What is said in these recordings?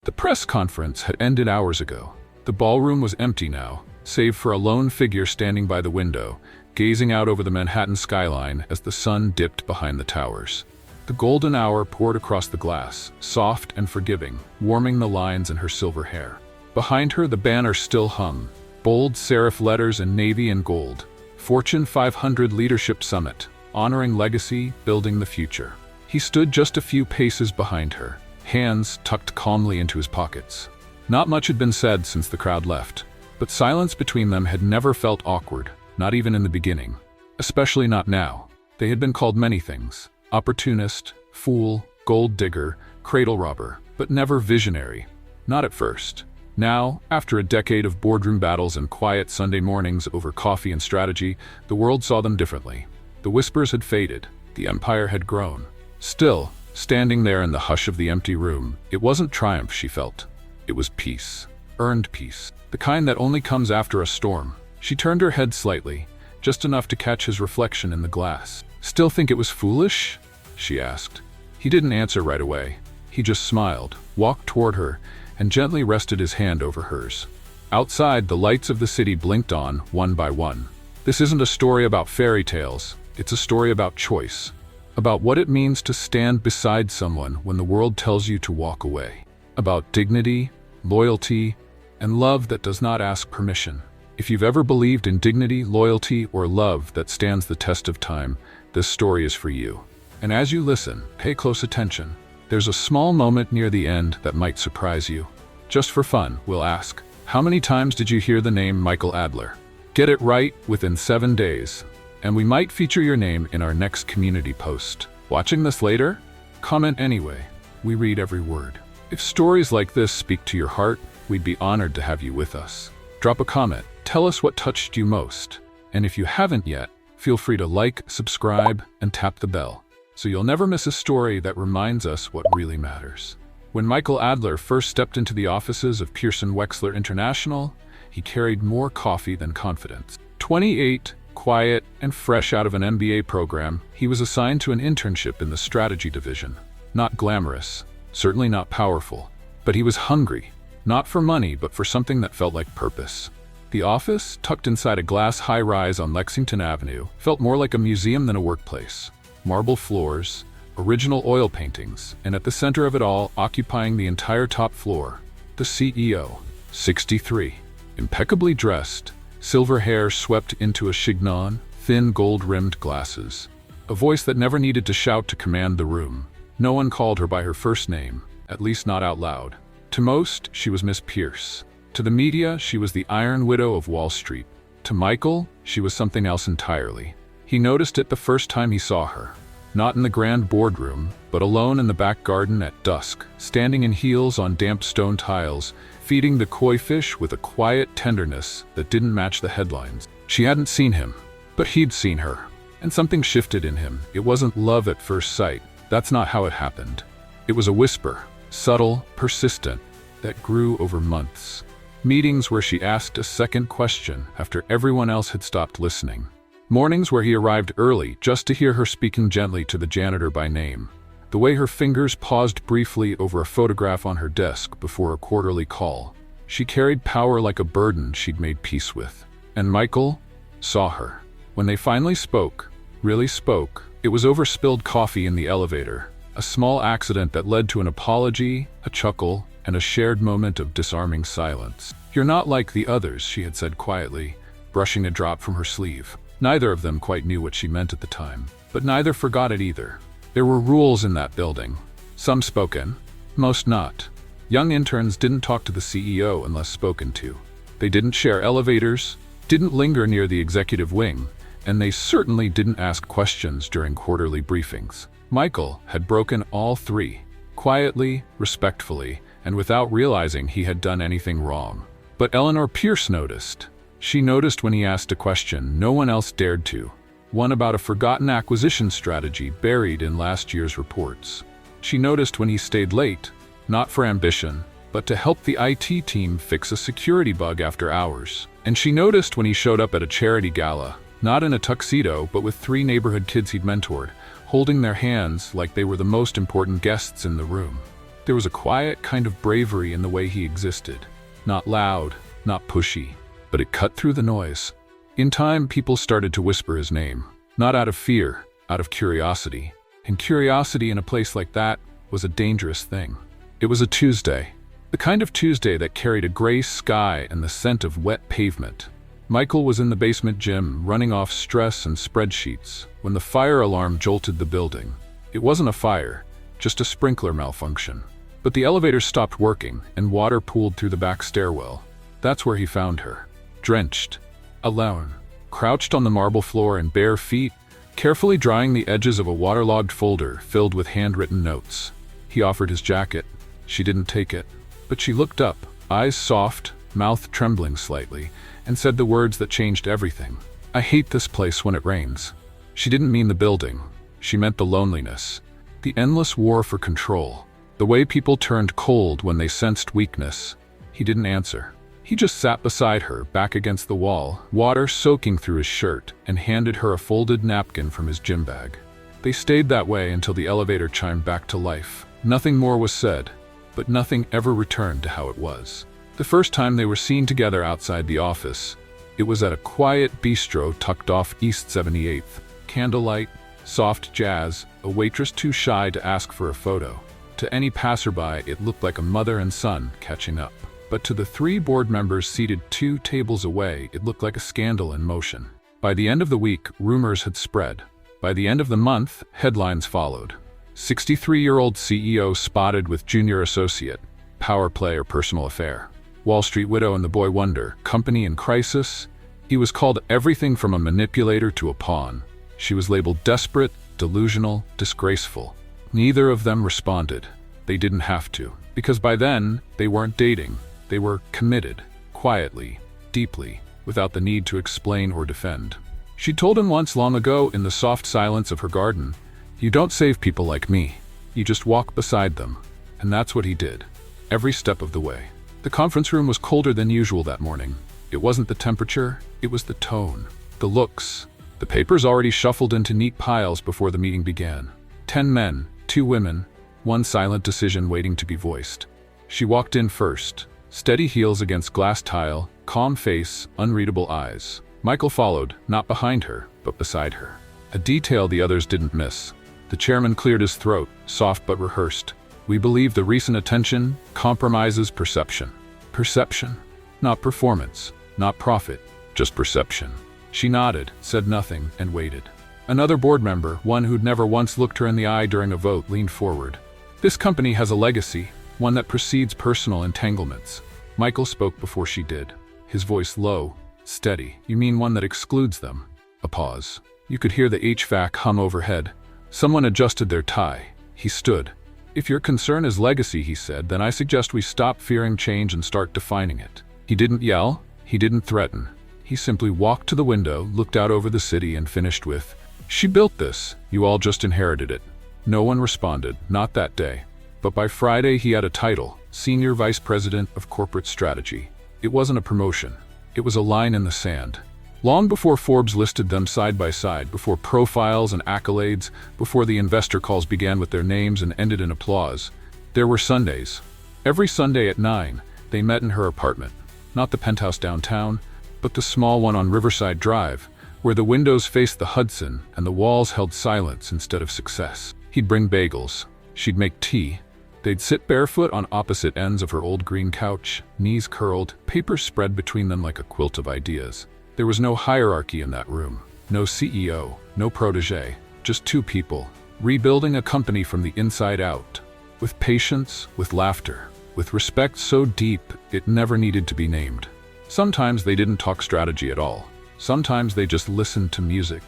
The press conference had ended hours ago. The ballroom was empty now, save for a lone figure standing by the window, gazing out over the Manhattan skyline as the sun dipped behind the towers. The golden hour poured across the glass, soft and forgiving, warming the lines in her silver hair. Behind her, the banner still hung, bold serif letters in navy and gold. Fortune 500 Leadership Summit, honoring legacy, building the future. He stood just a few paces behind her, hands tucked calmly into his pockets. Not much had been said since the crowd left, but silence between them had never felt awkward, not even in the beginning. Especially not now. They had been called many things: opportunist, fool, gold digger, cradle robber, but never visionary. Not at first. Now, after a decade of boardroom battles and quiet Sunday mornings over coffee and strategy, the world saw them differently. The whispers had faded. The empire had grown. Still, standing there in the hush of the empty room, it wasn't triumph she felt. It was peace. Earned peace. The kind that only comes after a storm. She turned her head slightly, just enough to catch his reflection in the glass. "Still think it was foolish?" she asked. He didn't answer right away. He just smiled, walked toward her, and gently rested his hand over hers. Outside, the lights of the city blinked on, one by one. This isn't a story about fairy tales. It's a story about choice. About what it means to stand beside someone when the world tells you to walk away. About dignity, loyalty, and love that does not ask permission. If you've ever believed in dignity, loyalty, or love that stands the test of time, this story is for you. And as you listen, pay close attention. There's a small moment near the end that might surprise you. Just for fun, we'll ask, how many times did you hear the name Michael Adler? Get it right within 7 days, and we might feature your name in our next community post. Watching this later? Comment anyway. We read every word. If stories like this speak to your heart, we'd be honored to have you with us. Drop a comment. Tell us what touched you most. And if you haven't yet, feel free to like, subscribe, and tap the bell, so you'll never miss a story that reminds us what really matters. When Michael Adler first stepped into the offices of Pearson Wexler International, he carried more coffee than confidence. 28, quiet, and fresh out of an MBA program, he was assigned to an internship in the strategy division. Not glamorous, certainly not powerful, but he was hungry, not for money, but for something that felt like purpose. The office, tucked inside a glass high-rise on Lexington Avenue, felt more like a museum than a workplace. Marble floors, original oil paintings, and at the center of it all, occupying the entire top floor, the CEO, 63, impeccably dressed, silver hair swept into a chignon, thin gold-rimmed glasses. A voice that never needed to shout to command the room. No one called her by her first name, at least not out loud. To most, she was Miss Pierce. To the media, she was the Iron Widow of Wall Street. To Michael, she was something else entirely. He noticed it the first time he saw her. Not in the grand boardroom, but alone in the back garden at dusk, standing in heels on damp stone tiles, feeding the koi fish with a quiet tenderness that didn't match the headlines. She hadn't seen him, but he'd seen her. And something shifted in him. It wasn't love at first sight. That's not how it happened. It was a whisper, subtle, persistent, that grew over months. Meetings where she asked a second question after everyone else had stopped listening. Mornings where he arrived early just to hear her speaking gently to the janitor by name. The way her fingers paused briefly over a photograph on her desk before a quarterly call. She carried power like a burden she'd made peace with. And Michael saw her. When they finally spoke, really spoke, it was over spilled coffee in the elevator. A small accident that led to an apology, a chuckle, and a shared moment of disarming silence. "You're not like the others," she had said quietly, brushing a drop from her sleeve. Neither of them quite knew what she meant at the time, but neither forgot it either. There were rules in that building. Some spoken, most not. Young interns didn't talk to the CEO unless spoken to. They didn't share elevators, didn't linger near the executive wing, and they certainly didn't ask questions during quarterly briefings. Michael had broken all three, quietly, respectfully, and without realizing he had done anything wrong. But Eleanor Pierce noticed. She noticed when he asked a question no one else dared to, one about a forgotten acquisition strategy buried in last year's reports. She noticed when he stayed late, not for ambition, but to help the IT team fix a security bug after hours. And she noticed when he showed up at a charity gala, not in a tuxedo, but with 3 neighborhood kids he'd mentored, holding their hands like they were the most important guests in the room. There was a quiet kind of bravery in the way he existed. Not loud, not pushy, but it cut through the noise. In time, people started to whisper his name, not out of fear, out of curiosity. And curiosity in a place like that was a dangerous thing. It was a Tuesday, the kind of Tuesday that carried a gray sky and the scent of wet pavement. Michael was in the basement gym, running off stress and spreadsheets, when the fire alarm jolted the building. It wasn't a fire, just a sprinkler malfunction. But the elevator stopped working, and water pooled through the back stairwell. That's where he found her, drenched, alone, crouched on the marble floor in bare feet, carefully drying the edges of a waterlogged folder filled with handwritten notes. He offered his jacket. She didn't take it, but she looked up, eyes soft, mouth trembling slightly, and said the words that changed everything. "I hate this place when it rains." She didn't mean the building. She meant the loneliness, the endless war for control, the way people turned cold when they sensed weakness. He didn't answer. He just sat beside her, back against the wall, water soaking through his shirt, and handed her a folded napkin from his gym bag. They stayed that way until the elevator chimed back to life. Nothing more was said, but nothing ever returned to how it was. The first time they were seen together outside the office, it was at a quiet bistro tucked off East 78th. Candlelight, soft jazz, a waitress too shy to ask for a photo. To any passerby, it looked like a mother and son catching up. But to the three board members seated 2 tables away, it looked like a scandal in motion. By the end of the week, rumors had spread. By the end of the month, headlines followed. 63-year-old CEO spotted with junior associate, power play or personal affair. Wall Street widow and the boy wonder, company in crisis. He was called everything from a manipulator to a pawn. She was labeled desperate, delusional, disgraceful. Neither of them responded. They didn't have to, because by then, they weren't dating. They were committed, quietly, deeply, without the need to explain or defend. She told him once long ago in the soft silence of her garden, "You don't save people like me. You just walk beside them." And that's what he did, every step of the way. The conference room was colder than usual that morning. It wasn't the temperature, it was the tone, the looks. The papers already shuffled into neat piles before the meeting began. 10 men, 2 women, 1 silent decision waiting to be voiced. She walked in first, steady heels against glass tile, calm face, unreadable eyes. Michael followed, not behind her, but beside her. A detail the others didn't miss. The chairman cleared his throat, soft but rehearsed. "We believe the recent attention compromises perception." Perception, not performance, not profit, just perception. She nodded, said nothing, and waited. Another board member, one who'd never once looked her in the eye during a vote, leaned forward. "This company has a legacy, one that precedes personal entanglements." Michael spoke before she did, his voice low, steady. "You mean one that excludes them?" A pause. You could hear the HVAC hum overhead. Someone adjusted their tie. He stood. "If your concern is legacy," he said, "then I suggest we stop fearing change and start defining it." He didn't yell. He didn't threaten. He simply walked to the window, looked out over the city, and finished with, "She built this. You all just inherited it." No one responded, not that day. But by Friday, he had a title, Senior Vice President of Corporate Strategy. It wasn't a promotion. It was a line in the sand. Long before Forbes listed them side by side, before profiles and accolades, before the investor calls began with their names and ended in applause, there were Sundays. Every Sunday at 9, they met in her apartment. Not the penthouse downtown, but the small one on Riverside Drive, where the windows faced the Hudson and the walls held silence instead of success. He'd bring bagels. She'd make tea. They'd sit barefoot on opposite ends of her old green couch, knees curled, papers spread between them like a quilt of ideas. There was no hierarchy in that room, no CEO, no protege, just 2 people, rebuilding a company from the inside out, with patience, with laughter, with respect so deep it never needed to be named. Sometimes they didn't talk strategy at all. Sometimes they just listened to music,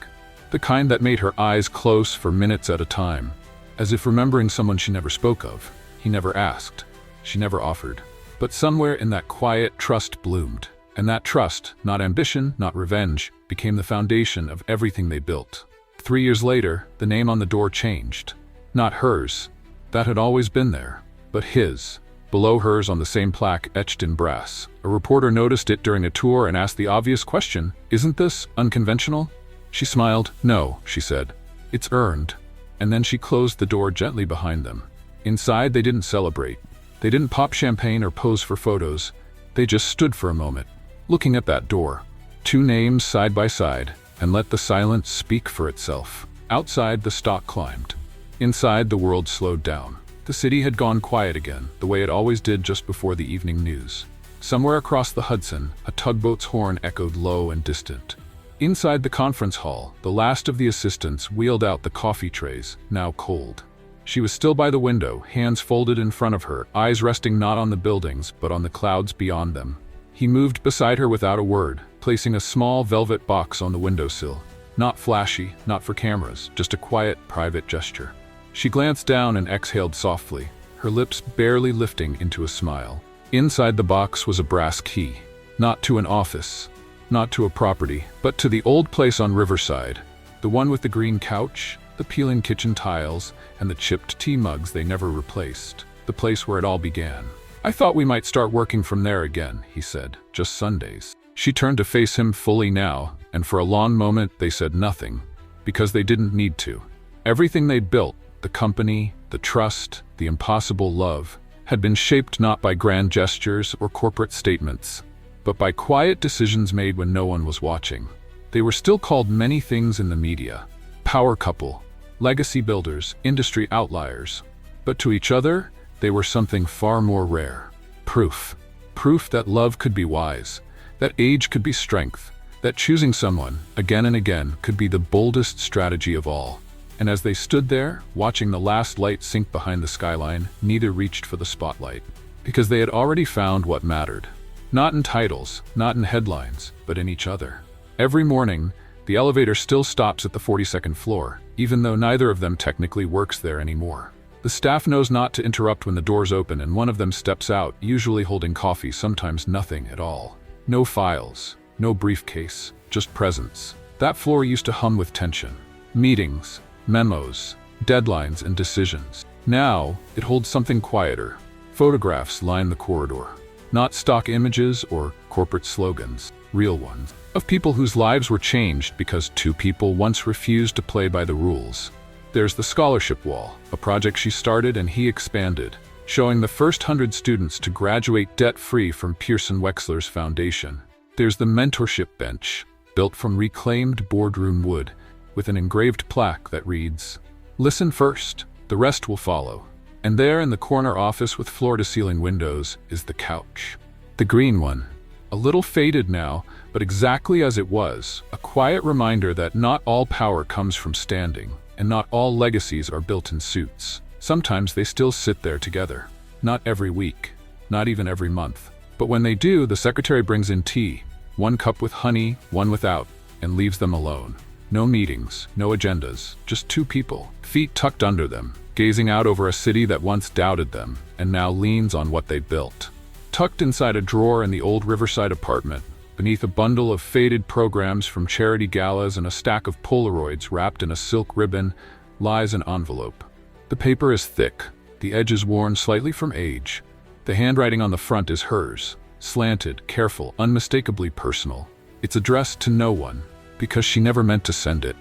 the kind that made her eyes close for minutes at a time, as if remembering someone she never spoke of. He never asked. She never offered. But somewhere in that quiet, trust bloomed. And that trust, not ambition, not revenge, became the foundation of everything they built. 3 years later, the name on the door changed. Not hers. That had always been there. But his. Below hers on the same plaque etched in brass. A reporter noticed it during a tour and asked the obvious question, "Isn't this unconventional?" She smiled. "No," she said. "It's earned." And then she closed the door gently behind them. Inside, they didn't celebrate. They didn't pop champagne or pose for photos. They just stood for a moment, looking at that door. Two names side by side, and let the silence speak for itself. Outside, the stock climbed. Inside, the world slowed down. The city had gone quiet again, the way it always did just before the evening news. Somewhere across the Hudson, a tugboat's horn echoed low and distant. Inside the conference hall, the last of the assistants wheeled out the coffee trays, now cold. She was still by the window, hands folded in front of her, eyes resting not on the buildings, but on the clouds beyond them. He moved beside her without a word, placing a small velvet box on the windowsill. Not flashy, not for cameras, just a quiet, private gesture. She glanced down and exhaled softly, her lips barely lifting into a smile. Inside the box was a brass key. Not to an office, not to a property, but to the old place on Riverside. The one with the green couch, the peeling kitchen tiles, and the chipped tea mugs they never replaced. The place where it all began. "I thought we might start working from there again," he said, "just Sundays." She turned to face him fully now, and for a long moment they said nothing, because they didn't need to. Everything they'd built, the company, the trust, the impossible love, had been shaped not by grand gestures or corporate statements, but by quiet decisions made when no one was watching. They were still called many things in the media: power couple, legacy builders, industry outliers. But to each other, they were something far more rare. Proof. Proof that love could be wise, that age could be strength, that choosing someone, again and again, could be the boldest strategy of all. And as they stood there, watching the last light sink behind the skyline, neither reached for the spotlight, because they had already found what mattered. Not in titles, not in headlines, but in each other. Every morning, the elevator still stops at the 42nd floor, even though neither of them technically works there anymore. The staff knows not to interrupt when the doors open and one of them steps out, usually holding coffee, sometimes nothing at all. No files, no briefcase, just presence. That floor used to hum with tension. Meetings, memos, deadlines, and decisions. Now, it holds something quieter. Photographs line the corridor. Not stock images or corporate slogans, real ones. Of people whose lives were changed because two people once refused to play by the rules. There's the scholarship wall, a project she started and he expanded, showing the first 100 students to graduate debt-free from Pearson Wexler's foundation. There's the mentorship bench, built from reclaimed boardroom wood, with an engraved plaque that reads, "Listen first, the rest will follow." And there in the corner office with floor-to-ceiling windows is the couch. The green one, a little faded now, but exactly as it was, a quiet reminder that not all power comes from standing, and not all legacies are built in suits. Sometimes they still sit there together. Not every week, not even every month. But when they do, the secretary brings in tea, one cup with honey, one without, and leaves them alone. No meetings, no agendas, just two people, feet tucked under them, gazing out over a city that once doubted them and now leans on what they built. Tucked inside a drawer in the old Riverside apartment, beneath a bundle of faded programs from charity galas and a stack of Polaroids wrapped in a silk ribbon, lies an envelope. The paper is thick, the edges worn slightly from age. The handwriting on the front is hers, slanted, careful, unmistakably personal. It's addressed to no one, because she never meant to send it.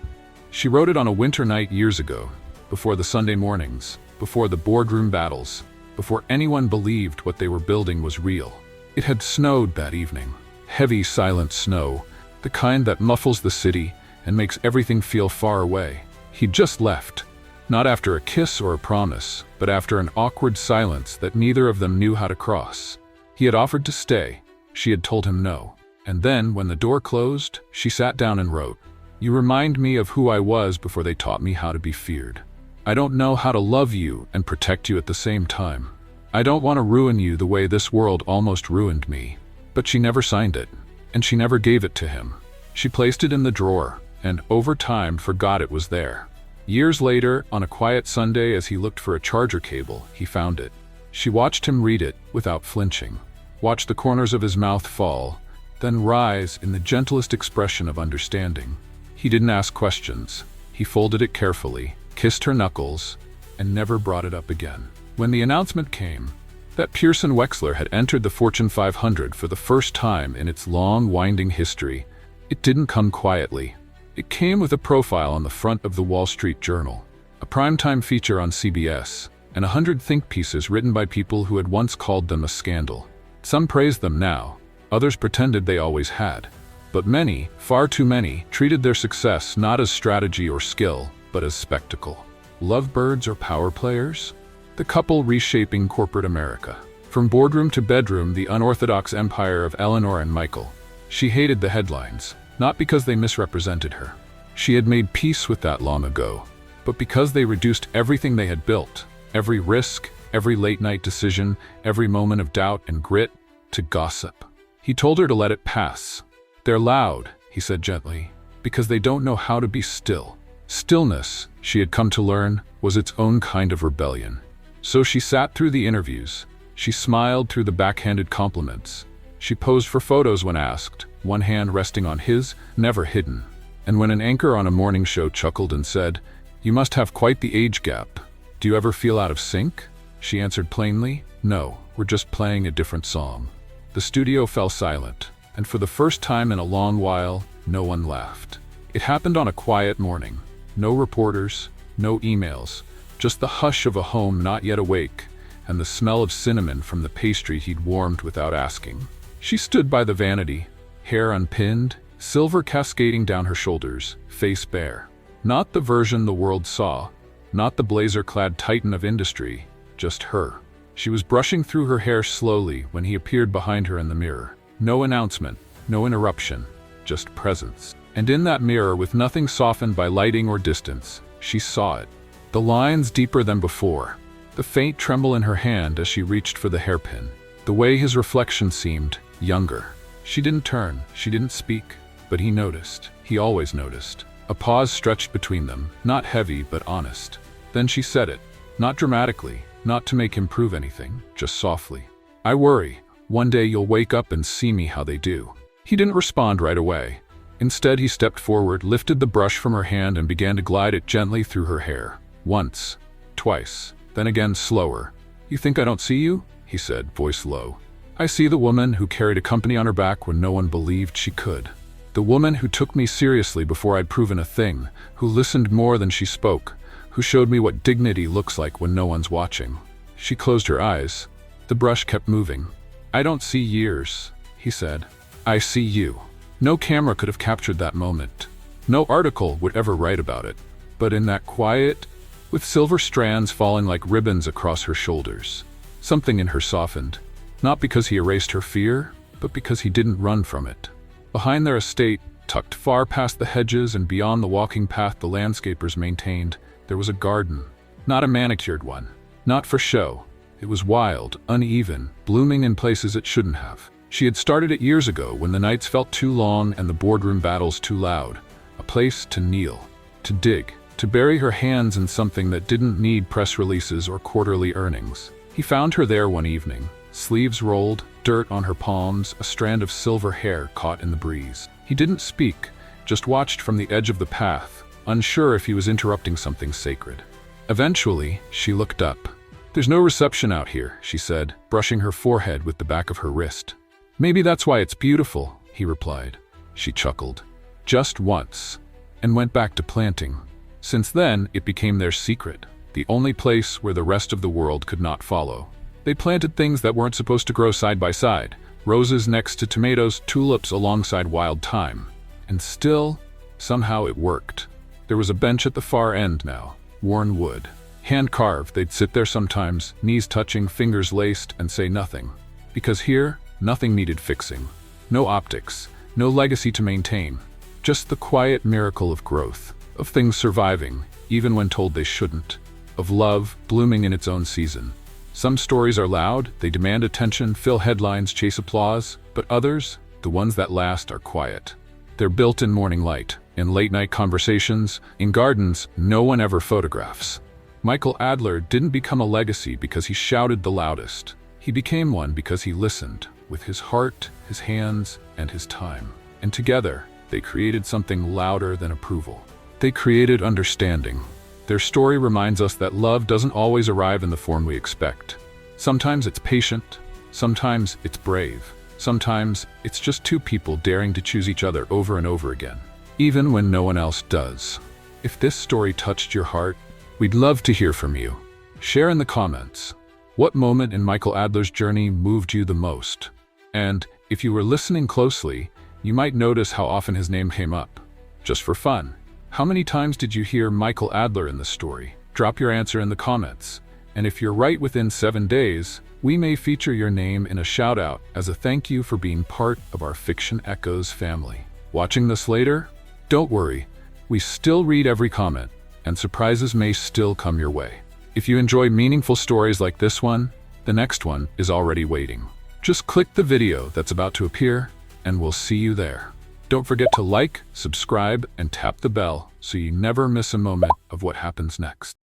She wrote it on a winter night years ago, before the Sunday mornings, before the boardroom battles, before anyone believed what they were building was real. It had snowed that evening. Heavy, silent snow, the kind that muffles the city and makes everything feel far away. He'd just left, not after a kiss or a promise, but after an awkward silence that neither of them knew how to cross. He had offered to stay. She had told him no. And then, when the door closed, she sat down and wrote, "You remind me of who I was before they taught me how to be feared. I don't know how to love you and protect you at the same time. I don't want to ruin you the way this world almost ruined me." But she never signed it, and she never gave it to him. She placed it in the drawer, and over time forgot it was there. Years later, on a quiet Sunday as he looked for a charger cable, he found it. She watched him read it without flinching, watched the corners of his mouth fall, then rise in the gentlest expression of understanding. He didn't ask questions. He folded it carefully, kissed her knuckles, and never brought it up again. When the announcement came that Pearson Wexler had entered the Fortune 500 for the first time in its long, winding history, it didn't come quietly. It came with a profile on the front of the Wall Street Journal, a primetime feature on CBS, and 100 think pieces written by people who had once called them a scandal. Some praised them now, others pretended they always had. But many, far too many, treated their success not as strategy or skill, but as spectacle. Lovebirds or power players? The couple reshaping corporate America. From boardroom to bedroom, the unorthodox empire of Eleanor and Michael. She hated the headlines, not because they misrepresented her. She had made peace with that long ago, but because they reduced everything they had built, every risk, every late-night decision, every moment of doubt and grit, to gossip. He told her to let it pass. They're loud, he said gently, because they don't know how to be still. Stillness, she had come to learn, was its own kind of rebellion. So she sat through the interviews. She smiled through the backhanded compliments. She posed for photos when asked, one hand resting on his, never hidden. And when an anchor on a morning show chuckled and said, "You must have quite the age gap. Do you ever feel out of sync?" she answered plainly, "No, we're just playing a different song." The studio fell silent, and for the first time in a long while, no one laughed. It happened on a quiet morning. No reporters, no emails, just the hush of a home not yet awake, and the smell of cinnamon from the pastry he'd warmed without asking. She stood by the vanity, hair unpinned, silver cascading down her shoulders, face bare. Not the version the world saw, not the blazer-clad titan of industry, just her. She was brushing through her hair slowly when he appeared behind her in the mirror. No announcement, no interruption, just presence. And in that mirror, with nothing softened by lighting or distance, she saw it. The lines deeper than before, the faint tremble in her hand as she reached for the hairpin, the way his reflection seemed younger. She didn't turn, she didn't speak, but he noticed. He always noticed. A pause stretched between them, not heavy but honest. Then she said it, not dramatically, not to make him prove anything, just softly. "I worry, one day you'll wake up and see me how they do." He didn't respond right away. Instead, he stepped forward, lifted the brush from her hand and began to glide it gently through her hair. Once, twice, then again slower. "You think I don't see you?" he said, voice low. "I see the woman who carried a company on her back when no one believed she could. The woman who took me seriously before I'd proven a thing, who listened more than she spoke, who showed me what dignity looks like when no one's watching." She closed her eyes. The brush kept moving. "I don't see years," he said. "I see you." No camera could have captured that moment. No article would ever write about it. But in that quiet, with silver strands falling like ribbons across her shoulders, something in her softened, not because he erased her fear, but because he didn't run from it. Behind their estate, tucked far past the hedges and beyond the walking path the landscapers maintained, there was a garden. Not a manicured one. Not for show. It was wild, uneven, blooming in places it shouldn't have. She had started it years ago when the nights felt too long and the boardroom battles too loud. A place to kneel, to dig, to bury her hands in something that didn't need press releases or quarterly earnings. He found her there one evening, sleeves rolled, dirt on her palms, a strand of silver hair caught in the breeze. He didn't speak, just watched from the edge of the path, unsure if he was interrupting something sacred. Eventually, she looked up. "There's no reception out here," she said, brushing her forehead with the back of her wrist. "Maybe that's why it's beautiful," he replied. She chuckled. "Just once," and went back to planting. Since then, it became their secret, the only place where the rest of the world could not follow. They planted things that weren't supposed to grow side by side, roses next to tomatoes, tulips alongside wild thyme. And still, somehow it worked. There was a bench at the far end now, worn wood. Hand-carved, they'd sit there sometimes, knees touching, fingers laced, and say nothing. Because here, nothing needed fixing. No optics, no legacy to maintain. Just the quiet miracle of growth, of things surviving, even when told they shouldn't. Of love, blooming in its own season. Some stories are loud, they demand attention, fill headlines, chase applause. But others, the ones that last, are quiet. They're built in morning light, in late-night conversations, in gardens no one ever photographs. Michael Adler didn't become a legacy because he shouted the loudest. He became one because he listened, with his heart, his hands, and his time. And together, they created something louder than approval. They created understanding. Their story reminds us that love doesn't always arrive in the form we expect. Sometimes it's patient, sometimes it's brave, sometimes it's just two people daring to choose each other over and over again, even when no one else does. If this story touched your heart, we'd love to hear from you. Share in the comments. What moment in Michael Adler's journey moved you the most? And if you were listening closely, you might notice how often his name came up. Just for fun, how many times did you hear Michael Adler in the story? Drop your answer in the comments. And if you're right within 7 days, we may feature your name in a shout-out as a thank you for being part of our Fiction Echoes family. Watching this later? Don't worry, we still read every comment, and surprises may still come your way. If you enjoy meaningful stories like this one, the next one is already waiting. Just click the video that's about to appear, and we'll see you there. Don't forget to like, subscribe, and tap the bell so you never miss a moment of what happens next.